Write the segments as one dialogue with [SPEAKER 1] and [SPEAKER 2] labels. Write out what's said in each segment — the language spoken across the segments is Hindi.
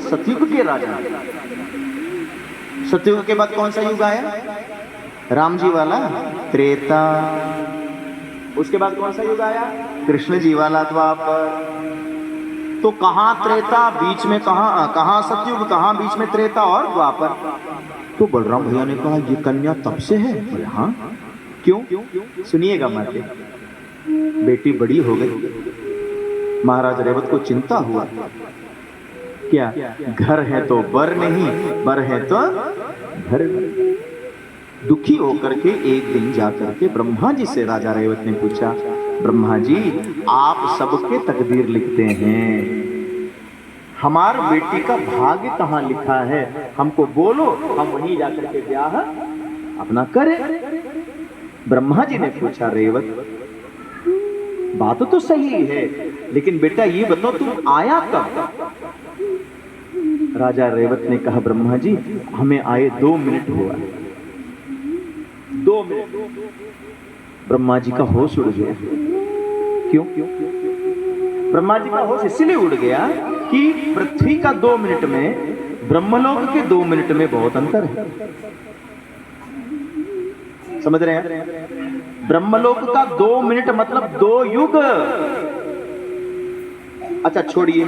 [SPEAKER 1] सतयुग के राजा। सतयुग के बाद कौन सा युग आया? राम जी वाला त्रेता। उसके बाद कौन सा युग आया? कृष्ण जी वाला द्वापर। तो कहां त्रेता, बीच में कहां सतयुग, कहां बीच में त्रेता और द्वापर? तो बलराम भैया ने कहा ये कन्या तब से है। बोले हाँ, क्यों? सुनिएगा माते। बेटी बड़ी हो गई, महाराज रेवत को चिंता हुआ, क्या घर है तो बर नहीं, बर है तो घर नहीं। दुखी होकर के एक दिन जाकर के ब्रह्मा जी से राजा रेवत ने पूछा, ब्रह्मा जी आप सबके तकदीर लिखते हैं, हमार बेटी का भाग्य कहां लिखा है, हमको बोलो, हम वहीं जाकर के ब्याह अपना करें। ब्रह्मा जी ने पूछा, रेवत बात तो सही है, लेकिन बेटा ये बताओ तुम आया कब? राजा रेवत ने कहा, ब्रह्मा जी हमें आए 2 मिनट हुआ। 2 मिनट। ब्रह्मा जी का होश उड़ गया। क्यों? ब्रह्मा जी का होश इसलिए उड़ गया कि पृथ्वी का 2 मिनट में ब्रह्मलोक के 2 मिनट में बहुत अंतर है। समझ रहे हैं? ब्रह्मलोक का 2 मिनट मतलब 2 युग। अच्छा छोड़िए,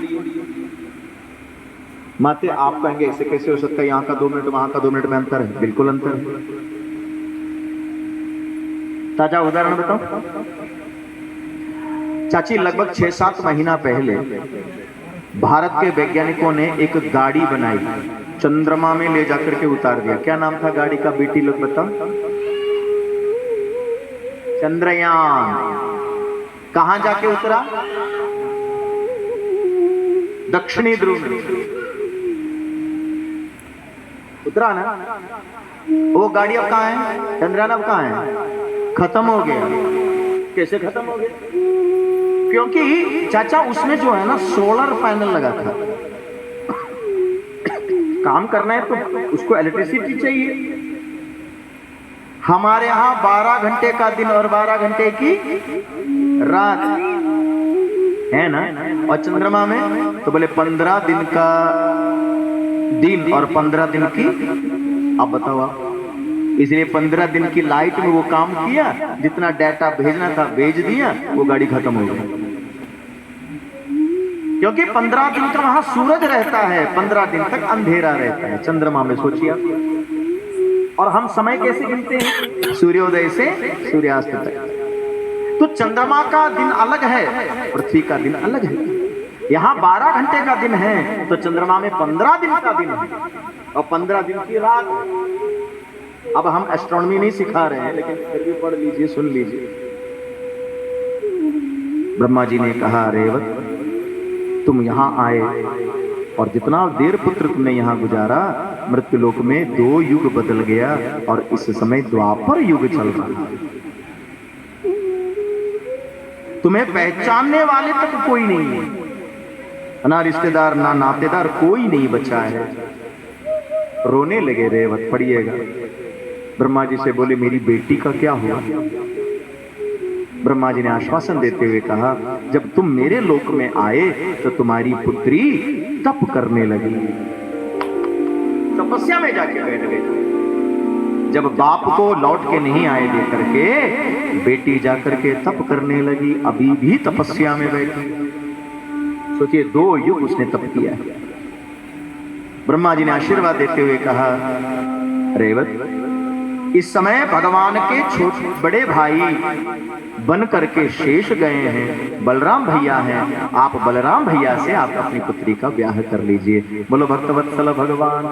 [SPEAKER 1] माते आप कहेंगे ऐसे कैसे हो सकता है, यहां का 2 मिनट वहां का 2 मिनट में अंतर है। बिल्कुल अंतर है। ताजा उदाहरण बताओ। चाची लगभग 6-7 महीना पहले भारत के वैज्ञानिकों ने एक गाड़ी बनाई, चंद्रमा में ले जाकर के उतार दिया। क्या नाम था गाड़ी का? बेटी लोग बताओ। चंद्रयान। कहां जाके उतरा? दक्षिणी ध्रुव में उतरा ना। वो गाड़ी अब कहां है? चंद्रयान अब कहां है? खत्म हो गया। कैसे खत्म हो गया? क्योंकि चाचा उसमें जो है ना सोलर पैनल लगा था। काम करना है तो उसको इलेक्ट्रिसिटी चाहिए। हमारे यहां 12 घंटे का दिन और 12 घंटे की रात है ना, और चंद्रमा में तो बोले 15 दिन का दिन और 15 दिन की। अब बताओ आप, इसलिए 15 दिन की लाइट में वो काम किया, जितना डाटा भेजना था भेज दिया, वो गाड़ी खत्म हो गई। क्योंकि 15 दिन तक वहां सूरज रहता है, 15 दिन तक अंधेरा रहता है चंद्रमा में। सोचिए। और हम समय कैसे गिनते हैं? सूर्योदय से सूर्यास्त तक। तो चंद्रमा का दिन अलग है, पृथ्वी का दिन अलग है। यहाँ 12 घंटे का दिन है तो चंद्रमा में 15 दिन का दिन है और 15 दिन की रात है। अब हम एस्ट्रोनॉमी नहीं सिखा रहे हैं, लेकिन फिर भी पढ़ लीजिए, सुन लीजिए। ब्रह्मा जी ने कहा, रेवत तुम यहां आए और जितना देर पुत्र तुमने यहां गुजारा, मृत्युलोक में 2 युग बदल गया और इस समय द्वापर युग चल रहा है। तुम्हें पहचानने वाले तक कोई नहीं है, ना रिश्तेदार ना नातेदार, कोई नहीं बचा है। रोने लगे रेवत। पढ़िएगा। ब्रह्मा जी से बोले, मेरी बेटी का क्या हुआ? ब्रह्मा जी ने आश्वासन देते हुए कहा, जब तुम मेरे लोक में आए तो तुम्हारी पुत्री तप करने लगी, तपस्या में जाके बैठ गई। जब बाप को लौट के नहीं आए देकर के, बेटी जाकर के तप करने लगी, अभी भी तपस्या में बैठी। सोचिए, 2 युग उसने तप किया है। ब्रह्मा जी ने आशीर्वाद देते हुए कहा, रेवत इस समय भगवान के छोटे बड़े भाई बन करके शेष गए हैं, बलराम भैया हैं। आप बलराम भैया से आप अपनी पुत्री का ब्याह कर लीजिए। बोलो भक्तवत्सल भगवान।